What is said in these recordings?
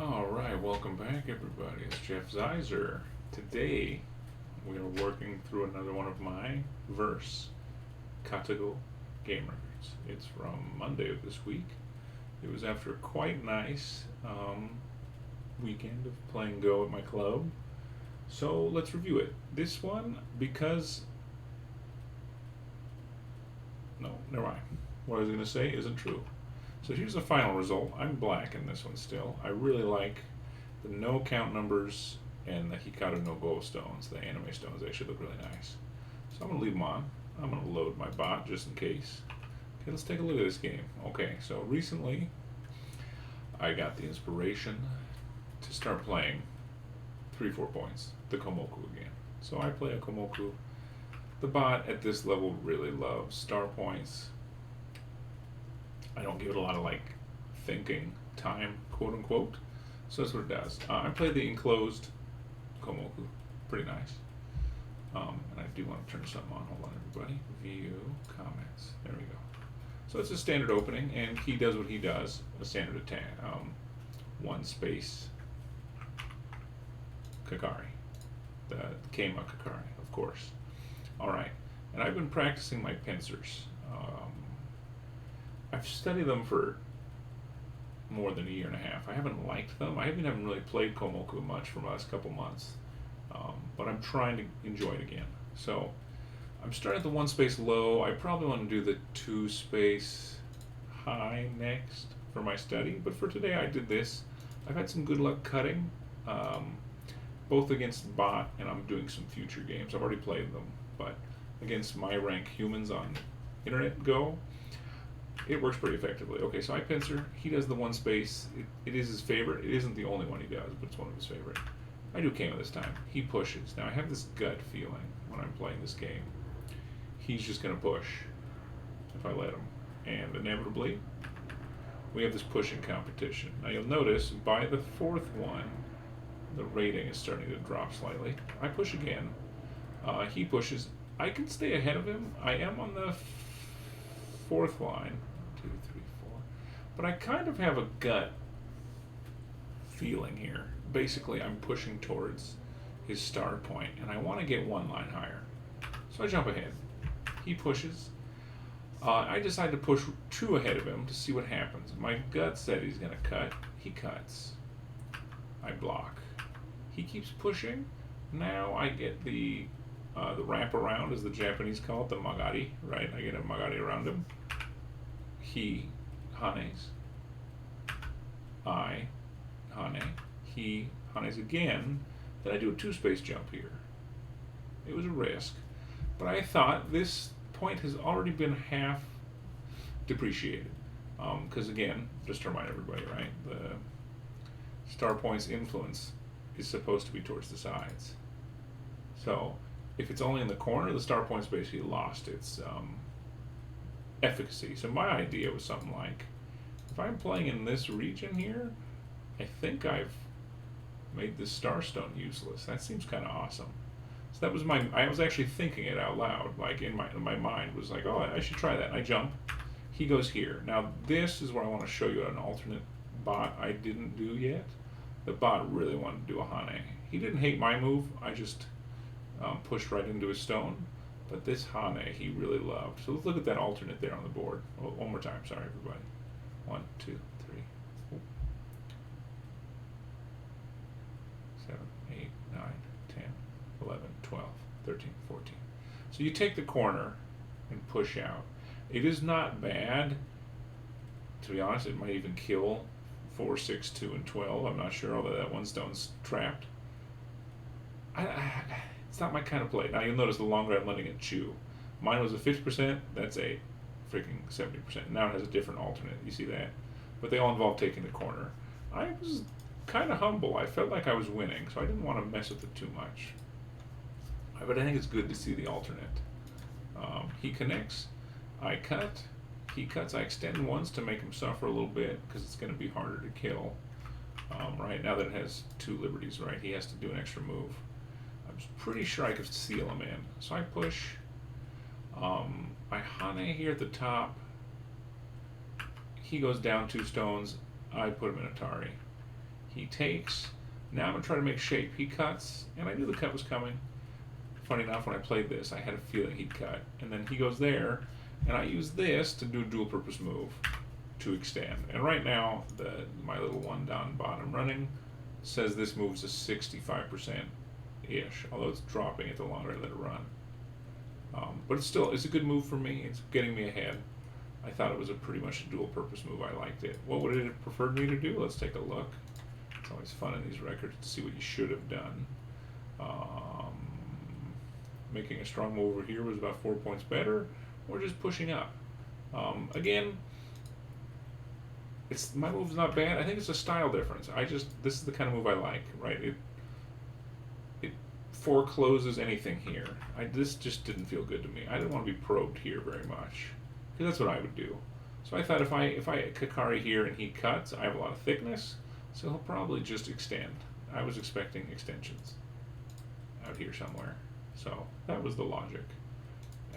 All right, welcome back, everybody. It's Jeff Zeiser. Today, we are working through another one of my verse Katago game records. It's from Monday of this week. It was after a quite nice weekend of playing Go at my club. So let's review it. This one, because. No, never mind. What I was going to say isn't true. So here's the final result. I'm black in this one still. I really like the no count numbers and the Hikaru no Go stones, the anime stones. They actually look really nice. So I'm going to leave them on. I'm going to load my bot just in case. Okay, let's take a look at this game. Okay, so recently I got the inspiration to start playing 3-4 points, the Komoku again. So I play a Komoku. The bot at this level really loves star points. I don't give it a lot of thinking time, quote unquote. So that's what it does. I play the enclosed Komoku, pretty nice. And I do want to turn something on. Hold on, everybody. View comments. There we go. So it's a standard opening, and he does what he does. A standard attack. One space. Kakari, the Keima Kakari, of course. All right, and I've been practicing my pincers. I've studied them for more than a year and a half. I haven't liked them. I haven't really played Komoku much for the last couple months, but I'm trying to enjoy it again. So I'm starting at the one space low. I probably want to do the two space high next for my study, but for today I did this. I've had some good luck cutting, both against bot and I'm doing some future games. I've already played them, but against my rank humans on Internet Go, it works pretty effectively. Okay, so I pincer. He does the one space. It is his favorite. It isn't the only one he does, but it's one of his favorite. I do Kama this time. He pushes. Now I have this gut feeling when I'm playing this game. He's just going to push if I let him. And inevitably, we have this pushing competition. Now you'll notice by the fourth one, the rating is starting to drop slightly. I push again. He pushes. I can stay ahead of him. I am on the fourth line. 2, 3, 4. But I kind of have a gut feeling here. Basically, I'm pushing towards his star point, and I want to get one line higher. So I jump ahead. He pushes. I decide to push 2 ahead of him to see what happens. My gut said he's going to cut. He cuts. I block. He keeps pushing. Now I get the wraparound, as the Japanese call it, the magari, right? I get a magari around him. He hanes. I hane. He hanes again. Then I do a 2-space jump here. It was a risk, but I thought this point has already been half depreciated. Because again, just to remind everybody, right? The star point's influence is supposed to be towards the sides. So if it's only in the corner, the star point's basically lost its efficacy. So my idea was something like, if I'm playing in this region here, I think I've made this starstone useless. That seems kind of awesome. So that was I was actually thinking it out loud, like in my mind was like, oh, I should try that. And I jump. He goes here. Now this is where I want to show you an alternate bot I didn't do yet. The bot really wanted to do a hane. He didn't hate my move. I just pushed right into his stone. But this hane he really loved. So let's look at that alternate there on the board. One more time. Sorry, everybody. 1, 2, 3, 4, 7, 8, 9, 10, 11, 12, 13, 14. So you take the corner and push out. It is not bad. To be honest, it might even kill 4, 6, 2, and 12. I'm not sure, although that one stone's trapped. It's not my kind of play. Now you'll notice the longer I'm letting it chew. Mine was a 50%, that's a freaking 70%. Now it has a different alternate, you see that? But they all involve taking the corner. I was kind of humble. I felt like I was winning, so I didn't want to mess with it too much. But I think it's good to see the alternate. He connects, I cut, he cuts. I extend once to make him suffer a little bit because it's going to be harder to kill. Right now that it has 2 liberties, right? He has to do an extra move. I was pretty sure I could seal him in, so I push. I hane here at the top. He goes down 2 stones. I put him in Atari. He takes. Now I'm going to try to make shape. He cuts, and I knew the cut was coming. Funny enough, when I played this, I had a feeling he'd cut. And then he goes there, and I use this to do a dual purpose move to extend. And right now, my little one down bottom running says this moves a 65%-ish, although it's dropping it the longer I let it run. But it's a good move for me. It's getting me ahead. I thought it was pretty much a dual purpose move. I liked it. What would it have preferred me to do? Let's take a look. It's always fun in these records to see what you should have done. Making a strong move over here was about 4 points better, or just pushing up. Again, my move's not bad. I think it's a style difference. This is the kind of move I like, right? It forecloses anything here. This just didn't feel good to me. I didn't want to be probed here very much, because that's what I would do. So I thought if I Kakari here and he cuts, I have a lot of thickness, so he'll probably just extend. I was expecting extensions out here somewhere. So that was the logic.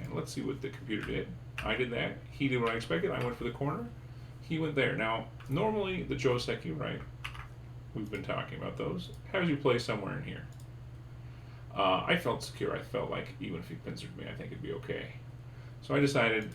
And let's see what the computer did. I did that. He did what I expected. I went for the corner. He went there. Now, normally the Joseki, right? We've been talking about those. Has you play somewhere in here. I felt secure. I felt like even if he pincered me, I think it'd be okay. So I decided,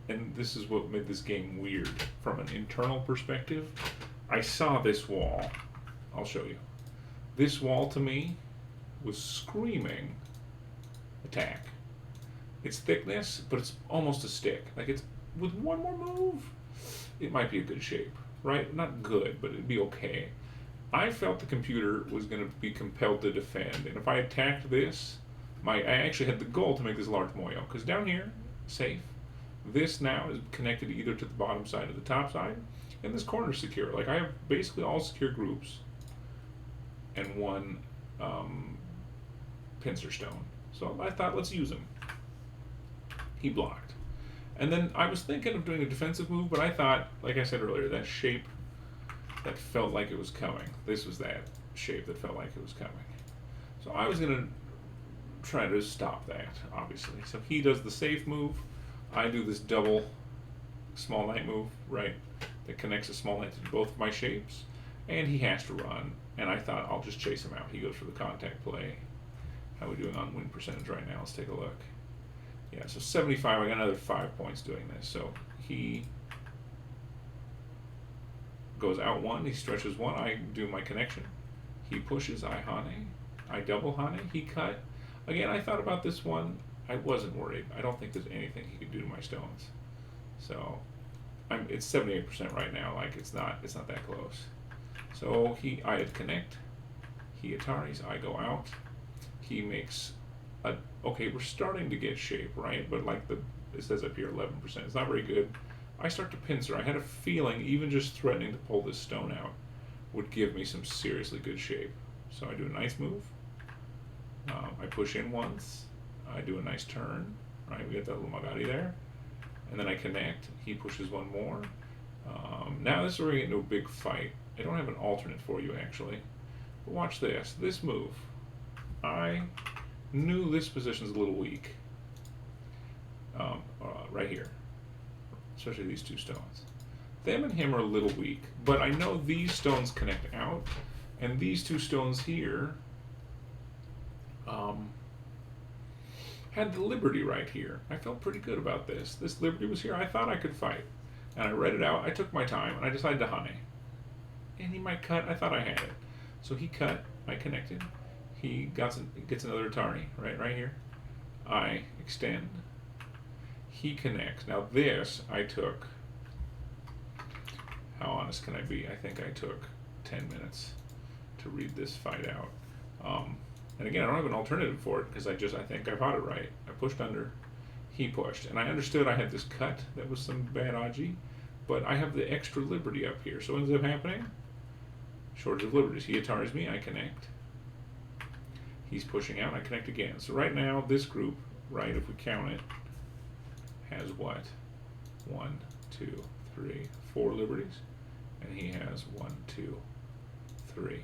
and this is what made this game weird from an internal perspective. I saw this wall. I'll show you. This wall to me was screaming attack. It's thickness, but it's almost a stick. Like, it's with one more move, it might be a good shape, right? Not good, but it'd be okay. I felt the computer was going to be compelled to defend, and if I attacked this, I actually had the goal to make this large moyo, because down here, safe. This now is connected either to the bottom side or the top side, and this corner is secure. Like, I have basically all secure groups and one pincer stone. So I thought, let's use him. He blocked. And then I was thinking of doing a defensive move, but I thought, like I said earlier, that shape that felt like it was coming. This was that shape that felt like it was coming. So I was going to try to stop that, obviously. So he does the safe move. I do this double small knight move, right, that connects a small knight to both of my shapes. And he has to run. And I thought, I'll just chase him out. He goes for the contact play. How are we doing on win percentage right now? Let's take a look. Yeah, so 75. I got another 5 points doing this. So he goes out one. He stretches one. I do my connection. He pushes. I hane. I double hane. He cut. Again, I thought about this one. I wasn't worried. I don't think there's anything he could do to my stones. So it's 78% right now. Like, it's not that close. So I had connect. He Ataris. I go out. He makes okay, we're starting to get shape, right? But like it says up here, 11%. It's not very good. I start to pincer. I had a feeling even just threatening to pull this stone out would give me some seriously good shape. So I do a nice move. I push in once. I do a nice turn. Right, we get that little Magari there. And then I connect. He pushes one more. Now this is where we get into a big fight. I don't have an alternate for you, actually. But watch this. This move. I knew this position's a little weak. Right here. Especially these two stones. Them and him are a little weak. But I know these stones connect out. And these two stones here had the liberty right here. I felt pretty good about this. This liberty was here. I thought I could fight. And I read it out. I took my time. And I decided to hane. And he might cut. I thought I had it. So he cut. I connected. He gets another Atari, right here. I extend. He connects. Now this I took. How honest can I be? I think I took 10 minutes to read this fight out. And again, I don't have an alternative for it because I think I fought it right. I pushed under. He pushed. And I understood I had this cut that was some bad Aji, but I have the extra liberty up here. So what ends up happening? Shortage of liberties. He Ataris me. I connect. He's pushing out, and I connect again. So right now, this group, right, if we count it, has what? 1, 2, 3, 4 liberties. And he has 1, 2, 3.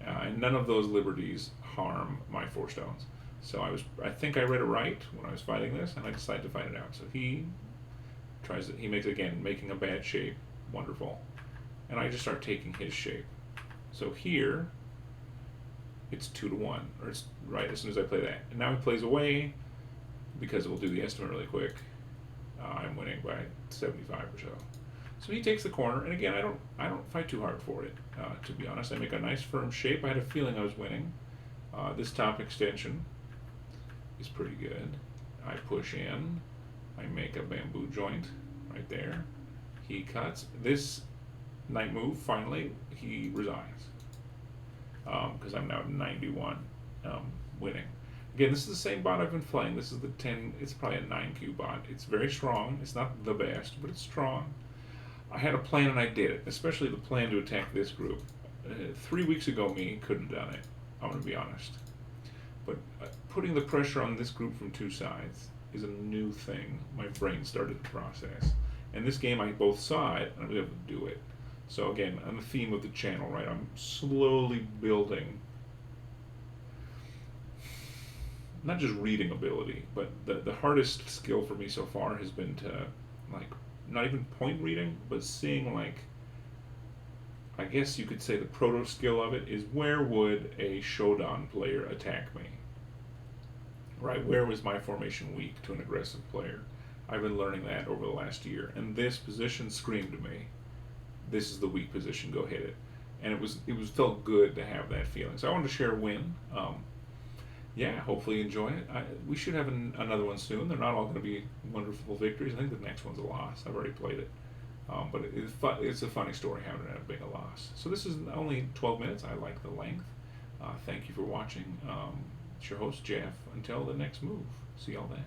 And none of those liberties harm my 4 stones. So I think I read it right when I was fighting this, and I decided to fight it out. So he makes, again, making a bad shape. Wonderful. And I just start taking his shape. So here, it's 2-1, or it's right as soon as I play that. And now he plays away, because we'll do the estimate really quick. I'm winning by 75 or so. So he takes the corner, and again, I don't fight too hard for it. To be honest, I make a nice firm shape. I had a feeling I was winning. This top extension is pretty good. I push in. I make a bamboo joint right there. He cuts. This knight move, finally, he resigns. Because I'm now 91, winning. Again, this is the same bot I've been playing. This is the 10, it's probably a 9Q bot. It's very strong. It's not the best, but it's strong. I had a plan and I did it, especially the plan to attack this group. 3 weeks ago, me couldn't have done it. I'm going to be honest. But putting the pressure on this group from two sides is a new thing. My brain started the process. And this game, I both saw it and I was able to do it. So again, on the theme of the channel, right, I'm slowly building, not just reading ability, but the hardest skill for me so far has been to, like, not even point reading, but seeing, like, I guess you could say the proto skill of it is, where would a Shodan player attack me? Right, where was my formation weak to an aggressive player? I've been learning that over the last year, and this position screamed to me, this is the weak position, go hit it. And it was felt good to have that feeling. So I wanted to share a win. Yeah, hopefully you enjoy it. We should have another one soon. They're not all going to be wonderful victories. I think the next one's a loss. I've already played it. But it's a funny story having it end up being a loss. So this is only 12 minutes. I like the length. Thank you for watching. It's your host, Jeff. Until the next move. See y'all then.